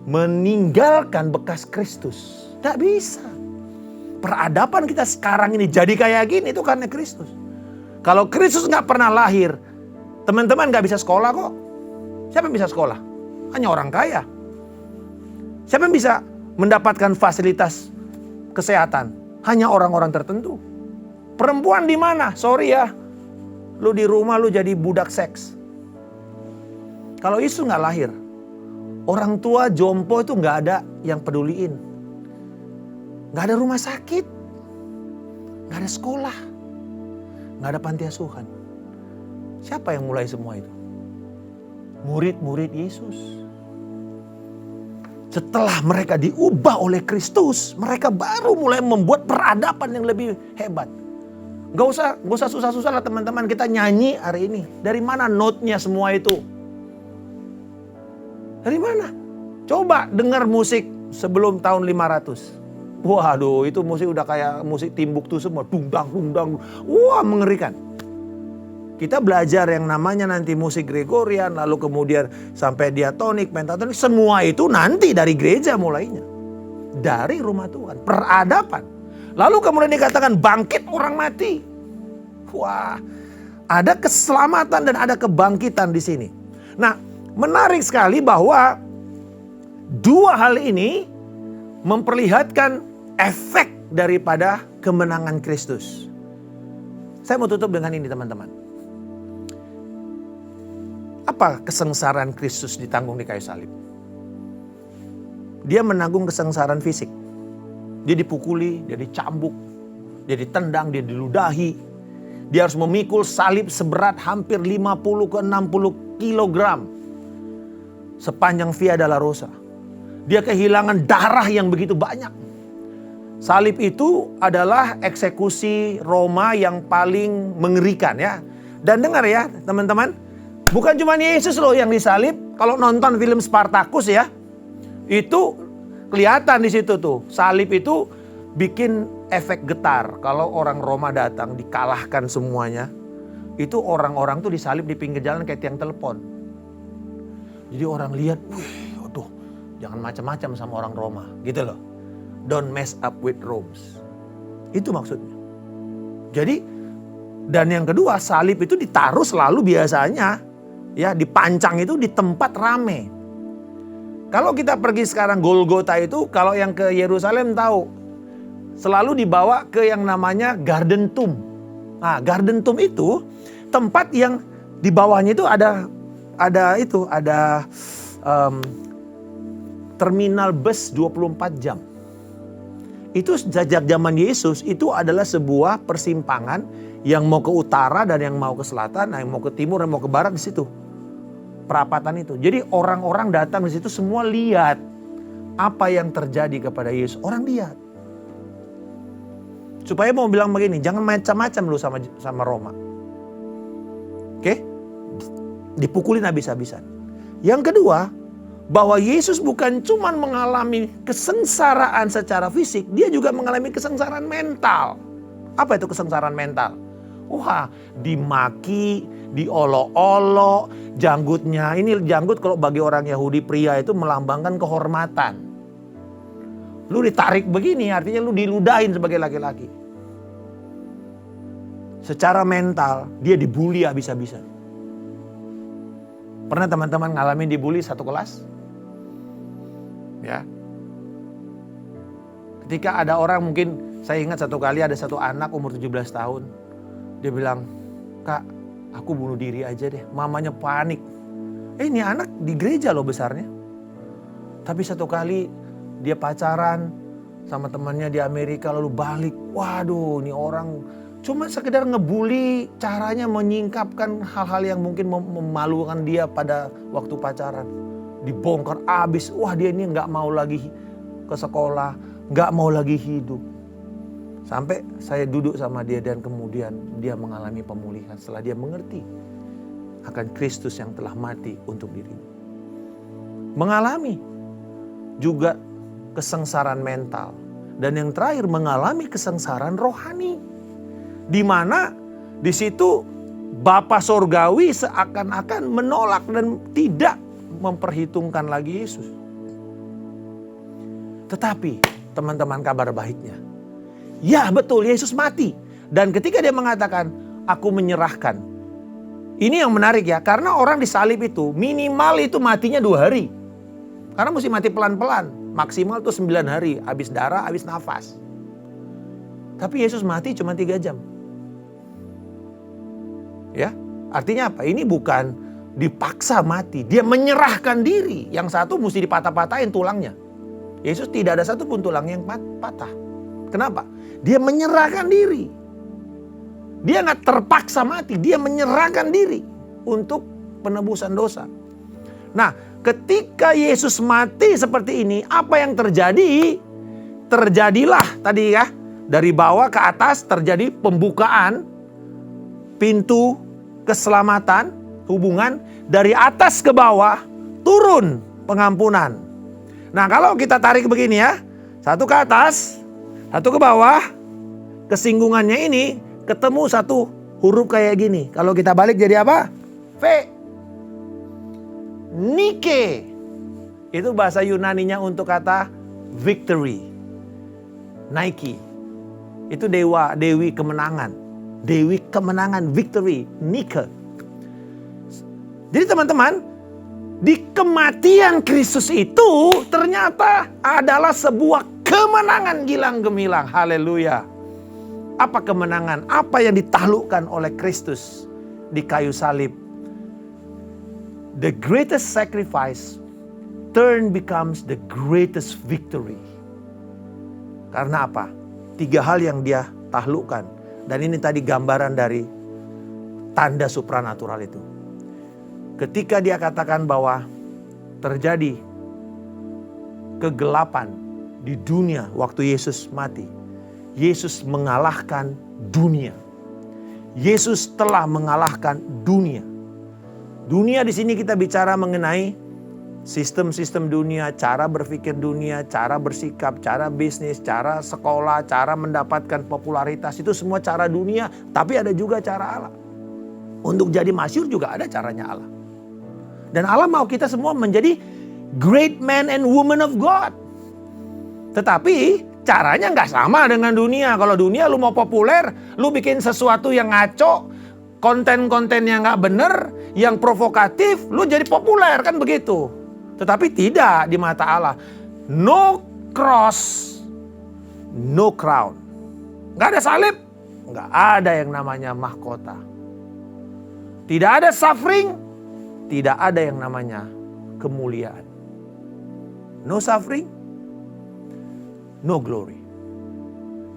meninggalkan bekas Kristus. Tidak bisa. Peradaban kita sekarang ini jadi kayak gini itu karena Kristus. Kalau Kristus nggak pernah lahir, teman-teman nggak bisa sekolah kok. Siapa yang bisa sekolah? Hanya orang kaya. Siapa yang bisa mendapatkan fasilitas kesehatan? Hanya orang-orang tertentu. Perempuan di mana? Sorry ya, lu di rumah lu jadi budak seks. Kalau Yesus nggak lahir, orang tua jompo itu nggak ada yang peduliin. Nggak ada rumah sakit, nggak ada sekolah, nggak ada panti asuhan. Siapa yang mulai semua itu? Murid-murid Yesus. Setelah mereka diubah oleh Kristus, mereka baru mulai membuat peradaban yang lebih hebat. Gak usah susah-susah lah teman-teman, kita nyanyi hari ini. Dari mana note-nya semua itu? Dari mana? Coba dengar musik sebelum tahun 500. Waduh, itu musik udah kayak musik Timbuktu semua. Dungdang, dungdang. Wah, mengerikan. Kita belajar yang namanya nanti musik Gregorian, lalu kemudian sampai diatonik, pentatonik. Semua itu nanti dari gereja mulainya. Dari rumah Tuhan. Peradaban. Lalu kemudian dikatakan bangkit orang mati. Wah, ada keselamatan dan ada kebangkitan di sini. Nah, menarik sekali bahwa dua hal ini memperlihatkan efek daripada kemenangan Kristus. Saya mau tutup dengan ini teman-teman. Apa kesengsaraan Kristus ditanggung di kayu salib? Dia menanggung kesengsaraan fisik. Dia dipukuli, dia dicambuk, dia ditendang, dia diludahi. Dia harus memikul salib seberat hampir 50 ke 60 kilogram. Sepanjang Via Dolorosa. Dia kehilangan darah yang begitu banyak. Salib itu adalah eksekusi Roma yang paling mengerikan ya. Dan dengar ya teman-teman, bukan cuma Yesus loh yang disalib. Kalau nonton film Spartacus ya, itu kelihatan di situ tuh. Salib itu bikin efek getar. Kalau orang Roma datang dikalahkan semuanya, itu orang-orang tuh disalib di pinggir jalan kayak tiang telepon. Jadi orang lihat, wih, aduh, jangan macam-macam sama orang Roma, gitu loh. Don't mess up with Romans. Itu maksudnya. Jadi, dan yang kedua, salib itu ditaruh selalu biasanya, ya dipancang itu di tempat rame. Kalau kita pergi sekarang Golgota itu, kalau yang ke Yerusalem tahu, selalu dibawa ke yang namanya Garden Tomb. Nah, Garden Tomb itu tempat yang di bawahnya itu ada terminal bus 24 jam. Itu sejak zaman Yesus itu adalah sebuah persimpangan yang mau ke utara dan yang mau ke selatan, yang mau ke timur dan mau ke barat di situ. perapatan itu. Jadi orang-orang datang di situ semua lihat apa yang terjadi kepada Yesus. Orang lihat. Supaya mau bilang begini, jangan macam-macam lu sama Roma. Oke? Dipukulin habis-habisan. Yang kedua, bahwa Yesus bukan cuma mengalami kesengsaraan secara fisik, dia juga mengalami kesengsaraan mental. Apa itu kesengsaraan mental? Wah, dimaki, diolok-olok, janggutnya. Ini janggut kalau bagi orang Yahudi pria itu melambangkan kehormatan. Lu ditarik begini artinya lu diludahin sebagai laki-laki. Secara mental dia dibully habis-habisan. Pernah teman-teman ngalamin dibully satu kelas? Ya. Ketika ada orang mungkin, saya ingat satu kali ada satu anak umur 17 tahun. Dia bilang, "Kak, aku bunuh diri aja deh." Mamanya panik. Ini anak di gereja loh besarnya. Tapi satu kali dia pacaran sama temannya di Amerika lalu balik. Waduh, ini orang cuma sekedar ngebully, caranya menyingkapkan hal-hal yang mungkin memalukan dia pada waktu pacaran. Dibongkar abis, wah dia ini gak mau lagi ke sekolah, gak mau lagi hidup. Sampai saya duduk sama dia dan kemudian dia mengalami pemulihan setelah dia mengerti akan Kristus yang telah mati untuk dirinya. Mengalami juga kesengsaraan mental. Dan yang terakhir mengalami kesengsaraan rohani. Di mana di situ Bapa Sorgawi seakan-akan menolak dan tidak memperhitungkan lagi Yesus. Tetapi teman-teman kabar baiknya, ya betul Yesus mati. Dan ketika dia mengatakan, aku menyerahkan. Ini yang menarik ya, karena orang disalib itu minimal itu matinya 2 hari. Karena mesti mati pelan-pelan, maksimal tuh 9 hari, habis darah, habis nafas. Tapi Yesus mati cuma 3 jam. Ya, artinya apa? Ini bukan dipaksa mati, dia menyerahkan diri. Yang satu mesti dipatah-patahin tulangnya. Yesus tidak ada satupun tulang yang patah. Kenapa? Dia menyerahkan diri. Dia nggak terpaksa mati, dia menyerahkan diri untuk penebusan dosa. Nah, ketika Yesus mati seperti ini, apa yang terjadi? Terjadilah tadi ya, dari bawah ke atas terjadi pembukaan pintu keselamatan, hubungan dari atas ke bawah turun pengampunan. Nah, kalau kita tarik begini ya, satu ke atas, satu ke bawah, kesinggungannya ini ketemu satu huruf kayak gini. Kalau kita balik jadi apa? V. Nike. Itu bahasa Yunaninya untuk kata victory. Nike. Itu dewi kemenangan. Dewi kemenangan, victory, Nike. Jadi teman-teman, di kematian Kristus itu ternyata adalah sebuah kemenangan gilang gemilang. Haleluya. Apa kemenangan? Apa yang ditaklukkan oleh Kristus di kayu salib? The greatest sacrifice becomes the greatest victory. Karena apa? 3 hal yang dia taklukkan. Dan ini tadi gambaran dari tanda supranatural itu. Ketika dia katakan bahwa terjadi kegelapan di dunia waktu Yesus mati. Yesus mengalahkan dunia. Yesus telah mengalahkan dunia. Dunia di sini kita bicara mengenai sistem-sistem dunia, cara berpikir dunia, cara bersikap, cara bisnis, cara sekolah, cara mendapatkan popularitas. Itu semua cara dunia, tapi ada juga cara Allah. Untuk jadi masyhur juga ada caranya Allah. Dan Allah mau kita semua menjadi great man and woman of God. Tetapi caranya nggak sama dengan dunia. Kalau dunia lu mau populer, lu bikin sesuatu yang ngaco, konten-konten yang nggak bener, yang provokatif, lu jadi populer kan begitu. Tetapi tidak di mata Allah. No cross, no crown. Nggak ada salib, nggak ada yang namanya mahkota. Tidak ada suffering, tidak ada yang namanya kemuliaan. No suffering, no glory.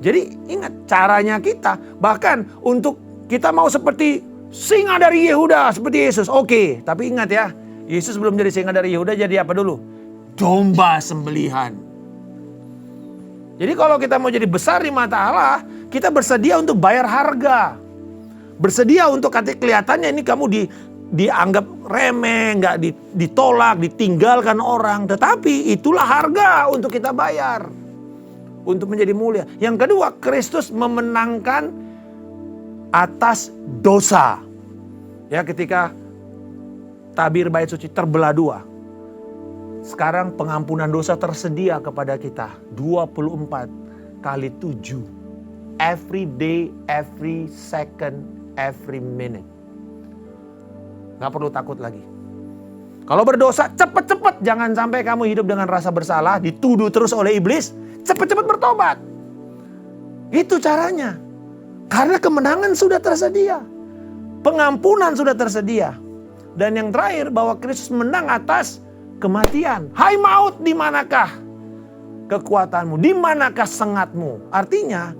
Jadi ingat caranya kita. Bahkan untuk kita mau seperti singa dari Yehuda, seperti Yesus. Oke, tapi ingat ya. Yesus belum jadi singa dari Yehuda, jadi apa dulu? Domba sembelihan. Jadi kalau kita mau jadi besar di mata Allah, kita bersedia untuk bayar harga. Bersedia untuk kelihatannya ini kamu dianggap remeh, nggak ditolak, ditinggalkan orang. Tetapi itulah harga untuk kita bayar. Untuk menjadi mulia. Yang kedua, Kristus memenangkan atas dosa. Ya, ketika tabir bait suci terbelah dua. Sekarang pengampunan dosa tersedia kepada kita. 24 kali 7. Every day, every second, every minute. Gak perlu takut lagi. Kalau berdosa, cepat-cepat. Jangan sampai kamu hidup dengan rasa bersalah, dituduh terus oleh iblis. Cepat-cepat bertobat. Itu caranya. Karena kemenangan sudah tersedia. Pengampunan sudah tersedia. Dan yang terakhir, bahwa Kristus menang atas kematian. Hai maut, di manakah kekuatanmu? Di manakah sengatmu? Artinya,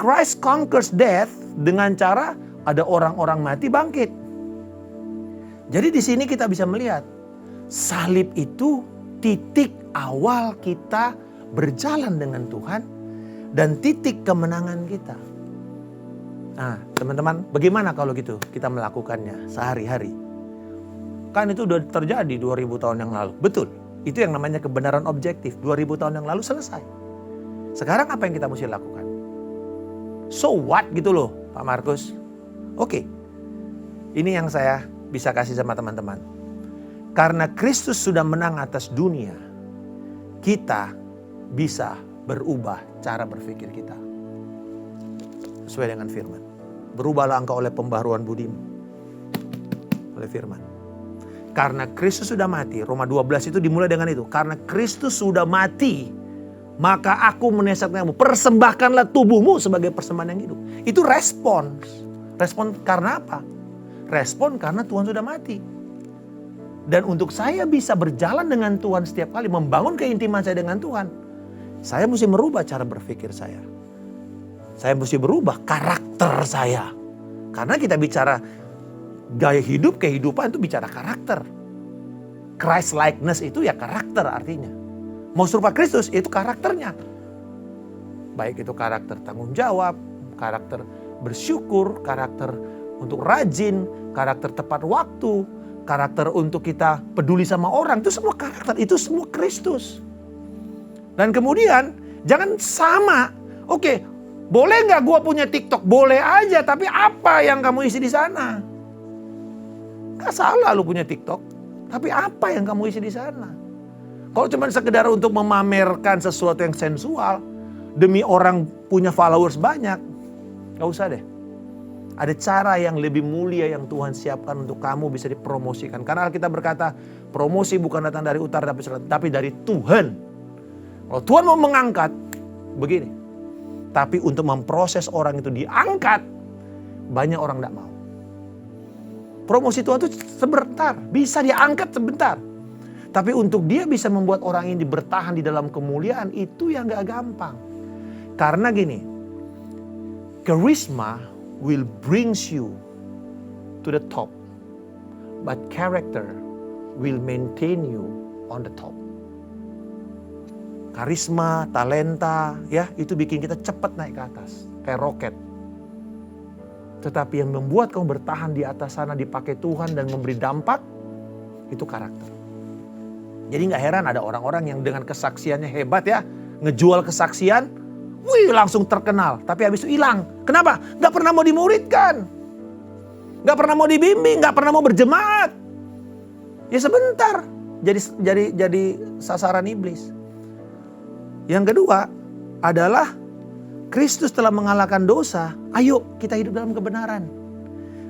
Christ conquers death dengan cara ada orang-orang mati bangkit. Jadi di sini kita bisa melihat salib itu titik awal kita berjalan dengan Tuhan dan titik kemenangan kita. Nah, teman-teman, bagaimana kalau gitu kita melakukannya sehari-hari? Kan itu udah terjadi 2000 tahun yang lalu. Betul. Itu yang namanya kebenaran objektif. 2000 tahun yang lalu selesai. Sekarang apa yang kita mesti lakukan? So what gitu loh, Pak Markus? Oke. Ini yang saya bisa kasih sama teman-teman. Karena Kristus sudah menang atas dunia, kita bisa berubah cara berpikir kita. Sesuai dengan firman. Berubahlah engkau oleh pembaharuan budimu. Oleh firman. Karena Kristus sudah mati. Roma 12 itu dimulai dengan itu. Karena Kristus sudah mati, maka aku menyesatkan kamu. Persembahkanlah tubuhmu sebagai persembahan yang hidup. Itu respon. Respon karena apa? Respon karena Tuhan sudah mati. Dan untuk saya bisa berjalan dengan Tuhan setiap kali, membangun keintiman saya dengan Tuhan, saya mesti merubah cara berpikir saya. Saya mesti berubah karakter saya. Karena kita bicara gaya hidup, kehidupan itu bicara karakter. Christ likeness itu ya karakter artinya. Mau serupa Kristus itu karakternya. Baik itu karakter tanggung jawab, karakter bersyukur, karakter untuk rajin, karakter tepat waktu, karakter untuk kita peduli sama orang. Itu semua karakter, itu semua Kristus. Dan kemudian jangan sama. Oke, boleh nggak gua punya TikTok? Boleh aja, tapi apa yang kamu isi di sana? Gak salah lu punya TikTok, tapi apa yang kamu isi di sana? Kalau cuma sekedar untuk memamerkan sesuatu yang sensual demi orang punya followers banyak, gak usah deh. Ada cara yang lebih mulia yang Tuhan siapkan untuk kamu bisa dipromosikan. Karena kita berkata, promosi bukan datang dari utara tapi dari Tuhan. Kalau Tuhan mau mengangkat, begini. Tapi untuk memproses orang itu diangkat, banyak orang gak mau. Promosi Tuhan itu sebentar, bisa diangkat sebentar. Tapi untuk dia bisa membuat orang ini bertahan di dalam kemuliaan, itu yang gak gampang. Karena gini, charisma will brings you to the top. But character will maintain you on the top. Karisma, talenta, ya itu bikin kita cepat naik ke atas. Kayak roket. Tetapi yang membuat kamu bertahan di atas sana dipakai Tuhan dan memberi dampak, itu karakter. Jadi gak heran ada orang-orang yang dengan kesaksiannya hebat ya, ngejual kesaksian, wih langsung terkenal. Tapi habis itu hilang. Kenapa? Gak pernah mau dimuridkan. Gak pernah mau dibimbing, gak pernah mau berjemaat. Ya sebentar, jadi sasaran iblis. Yang kedua adalah Kristus telah mengalahkan dosa, ayo kita hidup dalam kebenaran.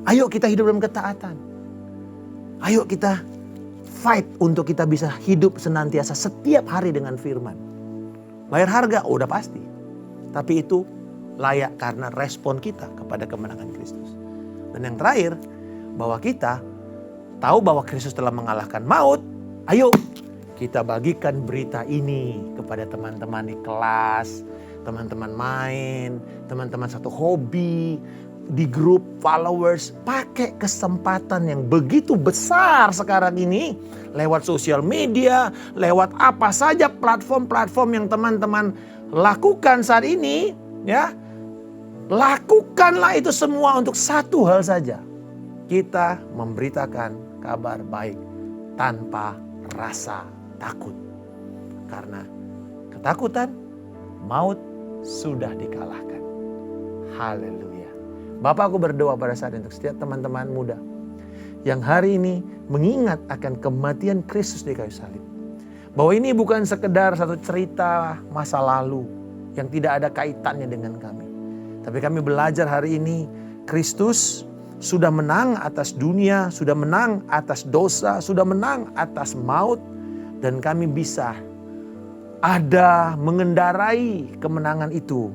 Ayo kita hidup dalam ketaatan. Ayo kita fight untuk kita bisa hidup senantiasa setiap hari dengan firman. Bayar harga, udah pasti. Tapi itu layak karena respon kita kepada kemenangan Kristus. Dan yang terakhir, bahwa kita tahu bahwa Kristus telah mengalahkan maut, ayo kita bagikan berita ini kepada teman-teman di kelas, teman-teman main, teman-teman satu hobi, di grup followers, pakai kesempatan yang begitu besar sekarang ini lewat sosial media, lewat apa saja platform-platform yang teman-teman lakukan saat ini, ya. Lakukanlah itu semua untuk satu hal saja. Kita memberitakan kabar baik tanpa rasa takut. Karena ketakutan, maut sudah dikalahkan. Haleluya. Bapak, aku berdoa pada saat ini untuk setiap teman-teman muda yang hari ini mengingat akan kematian Kristus di kayu salib. Bahwa ini bukan sekedar satu cerita masa lalu yang tidak ada kaitannya dengan kami. Tapi kami belajar hari ini Kristus sudah menang atas dunia, sudah menang atas dosa, sudah menang atas maut. Dan kami bisa ada mengendarai kemenangan itu,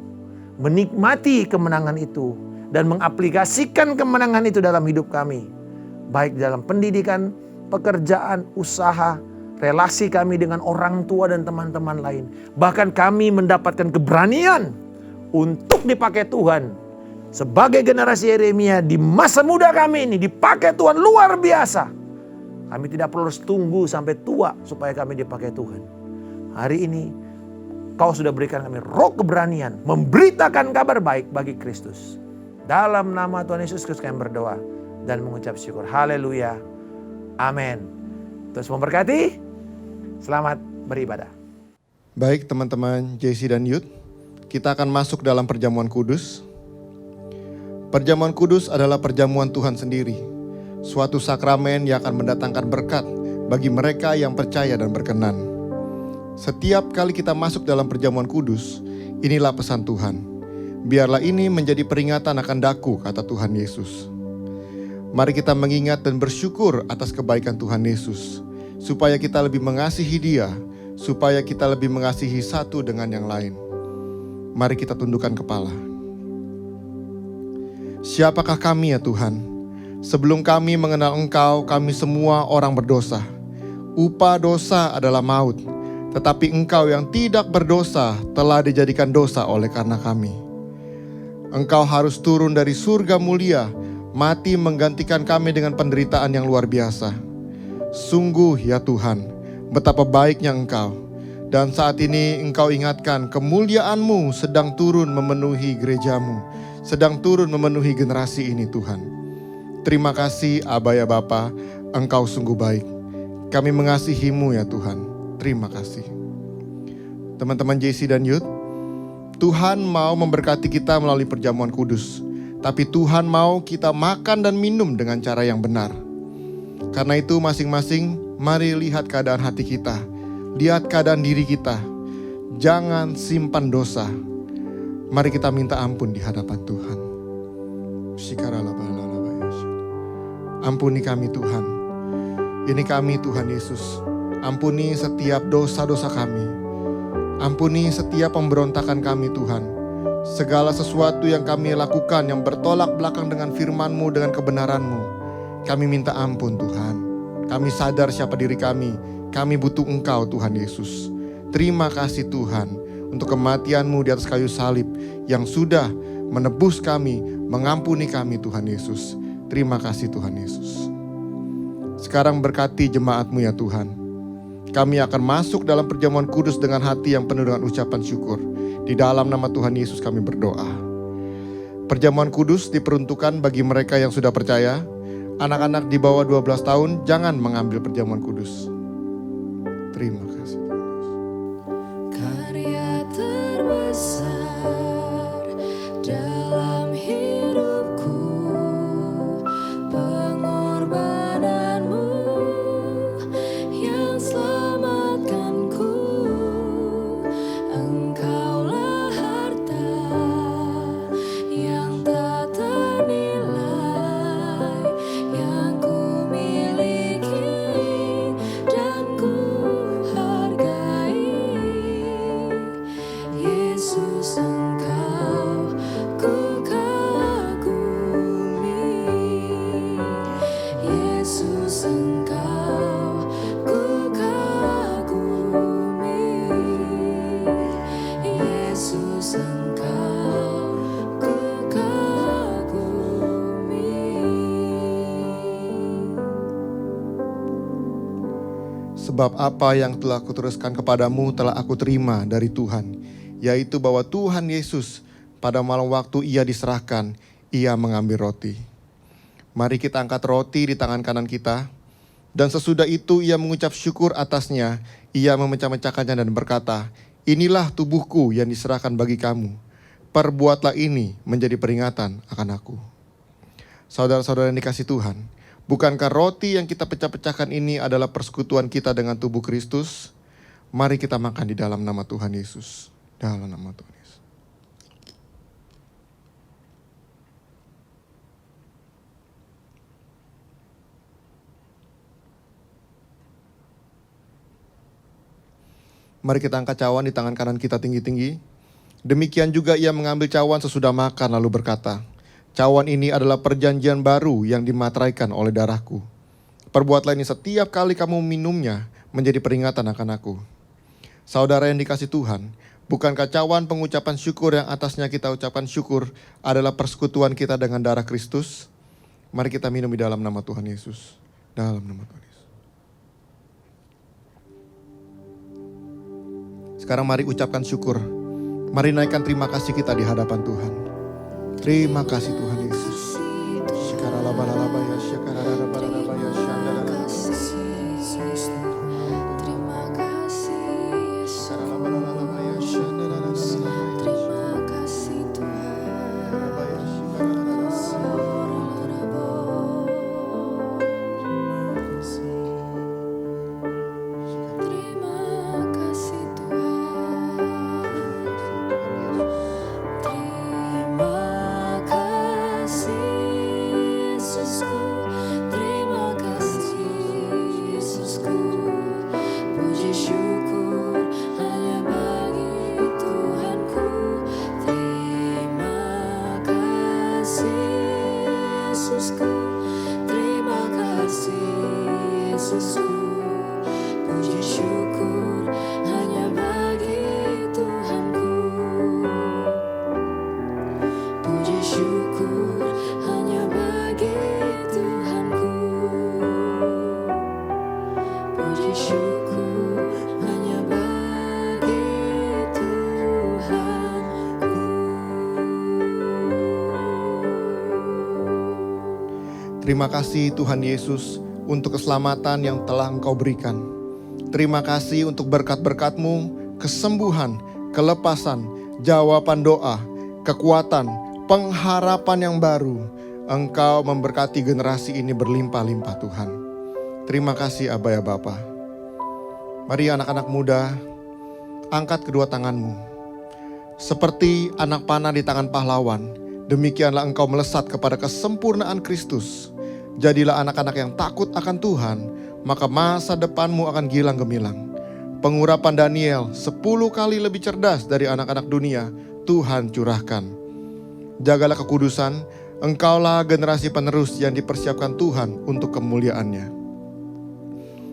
menikmati kemenangan itu, dan mengaplikasikan kemenangan itu dalam hidup kami. Baik dalam pendidikan, pekerjaan, usaha, relasi kami dengan orang tua dan teman-teman lain. Bahkan kami mendapatkan keberanian untuk dipakai Tuhan. Sebagai generasi Yeremia di masa muda kami ini dipakai Tuhan luar biasa. Kami tidak perlu tunggu sampai tua supaya kami dipakai Tuhan. Hari ini Kau sudah berikan kami roh keberanian memberitakan kabar baik bagi Kristus. Dalam nama Tuhan Yesus Kristus kami berdoa dan mengucap syukur. Haleluya. Amin. Terus memberkati. Selamat beribadah. Baik teman-teman JC dan Youth, kita akan masuk dalam perjamuan kudus. Perjamuan kudus adalah perjamuan Tuhan sendiri, suatu sakramen yang akan mendatangkan berkat bagi mereka yang percaya dan berkenan. Setiap kali kita masuk dalam perjamuan kudus, inilah pesan Tuhan. Biarlah ini menjadi peringatan akan daku, kata Tuhan Yesus. Mari kita mengingat dan bersyukur atas kebaikan Tuhan Yesus, supaya kita lebih mengasihi Dia, supaya kita lebih mengasihi satu dengan yang lain. Mari kita tundukkan kepala. Siapakah kami ya Tuhan? Sebelum kami mengenal Engkau, kami semua orang berdosa. Upah dosa adalah maut, tetapi Engkau yang tidak berdosa telah dijadikan dosa oleh karena kami. Engkau harus turun dari surga mulia, mati menggantikan kami dengan penderitaan yang luar biasa. Sungguh ya Tuhan, betapa baiknya Engkau. Dan saat ini Engkau ingatkan kemuliaan-Mu sedang turun memenuhi gereja-Mu, sedang turun memenuhi generasi ini Tuhan. Terima kasih Aba ya Bapa, Engkau sungguh baik. Kami mengasihi-Mu ya Tuhan. Terima kasih. Teman-teman JC dan Youth, Tuhan mau memberkati kita melalui perjamuan kudus. Tapi Tuhan mau kita makan dan minum dengan cara yang benar. Karena itu masing-masing mari lihat keadaan hati kita. Lihat keadaan diri kita. Jangan simpan dosa. Mari kita minta ampun di hadapan Tuhan. Ampuni kami Tuhan. Ini kami Tuhan Yesus. Ampuni setiap dosa-dosa kami. Ampuni setiap pemberontakan kami Tuhan. Segala sesuatu yang kami lakukan yang bertolak belakang dengan firman-Mu, dengan kebenaran-Mu. Kami minta ampun Tuhan. Kami sadar siapa diri kami. Kami butuh Engkau Tuhan Yesus. Terima kasih Tuhan untuk kematian-Mu di atas kayu salib yang sudah menebus kami, mengampuni kami Tuhan Yesus. Terima kasih Tuhan Yesus. Sekarang berkati jemaat-Mu ya Tuhan. Kami akan masuk dalam perjamuan kudus dengan hati yang penuh dengan ucapan syukur. Di dalam nama Tuhan Yesus kami berdoa. Perjamuan kudus diperuntukkan bagi mereka yang sudah percaya. Anak-anak di bawah 12 tahun jangan mengambil perjamuan kudus. Terima kasih. Karya terbesar dalam hidupku, pengorbananmu yang selamatkanku. Engkaulah harta yang tak ternilai yang ku miliki dan ku Sebab apa yang telah kuteruskan kepadamu telah aku terima dari Tuhan, yaitu bahwa Tuhan Yesus pada malam waktu ia diserahkan, ia mengambil roti. Mari kita angkat roti di tangan kanan kita, dan sesudah itu ia mengucap syukur atasnya, ia memecah-mecahkannya dan berkata, inilah tubuhku yang diserahkan bagi kamu. Perbuatlah ini menjadi peringatan akan aku. Saudara-saudara yang dikasihi Tuhan, bukankah roti yang kita pecah-pecahkan ini adalah persekutuan kita dengan tubuh Kristus? Mari kita makan di dalam nama Tuhan Yesus. Dalam nama Tuhan Yesus. Mari kita angkat cawan di tangan kanan kita tinggi-tinggi. Demikian juga ia mengambil cawan sesudah makan lalu berkata, cawan ini adalah perjanjian baru yang dimateraikan oleh darahku. Perbuatlah ini setiap kali kamu minumnya menjadi peringatan akan aku. Saudara yang dikasihi Tuhan, bukankah cawan pengucapan syukur yang atasnya kita ucapkan syukur adalah persekutuan kita dengan darah Kristus? Mari kita minum di dalam nama Tuhan Yesus. Dalam nama Tuhan Yesus. Sekarang mari ucapkan syukur. Mari naikkan terima kasih kita di hadapan Tuhan. Terima kasih Tuhan Yesus. Terima kasih Tuhan Yesus untuk keselamatan yang telah Engkau berikan. Terima kasih untuk berkat-berkat-Mu, kesembuhan, kelepasan, jawaban doa, kekuatan, pengharapan yang baru. Engkau memberkati generasi ini berlimpah-limpah Tuhan. Terima kasih Aba ya Bapa. Mari anak-anak muda, angkat kedua tanganmu. Seperti anak panah di tangan pahlawan, demikianlah engkau melesat kepada kesempurnaan Kristus. Jadilah anak-anak yang takut akan Tuhan, maka masa depanmu akan gilang gemilang. Pengurapan Daniel 10 kali lebih cerdas dari anak-anak dunia, Tuhan curahkan. Jagalah kekudusan, engkaulah generasi penerus yang dipersiapkan Tuhan untuk kemuliaannya.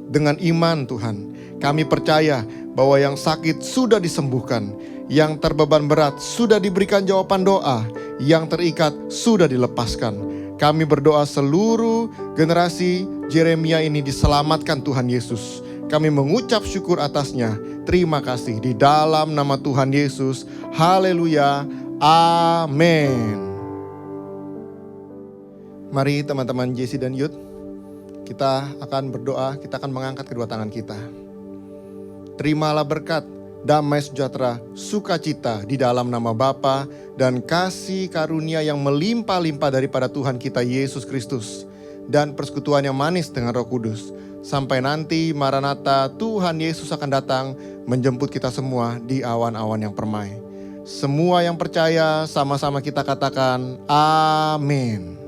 Dengan iman Tuhan, kami percaya bahwa yang sakit sudah disembuhkan, yang terbeban berat sudah diberikan jawaban doa, yang terikat sudah dilepaskan. Kami berdoa seluruh generasi Yeremia ini diselamatkan Tuhan Yesus. Kami mengucap syukur atasnya. Terima kasih di dalam nama Tuhan Yesus. Haleluya. Amin. Mari teman-teman Jesse dan Yud, kita akan berdoa, kita akan mengangkat kedua tangan kita. Terimalah berkat, damai sejahtera, sukacita di dalam nama Bapa dan kasih karunia yang melimpah-limpah daripada Tuhan kita Yesus Kristus dan persekutuan yang manis dengan Roh Kudus. Sampai nanti Maranatha, Tuhan Yesus akan datang menjemput kita semua di awan-awan yang permai. Semua yang percaya sama-sama kita katakan amin.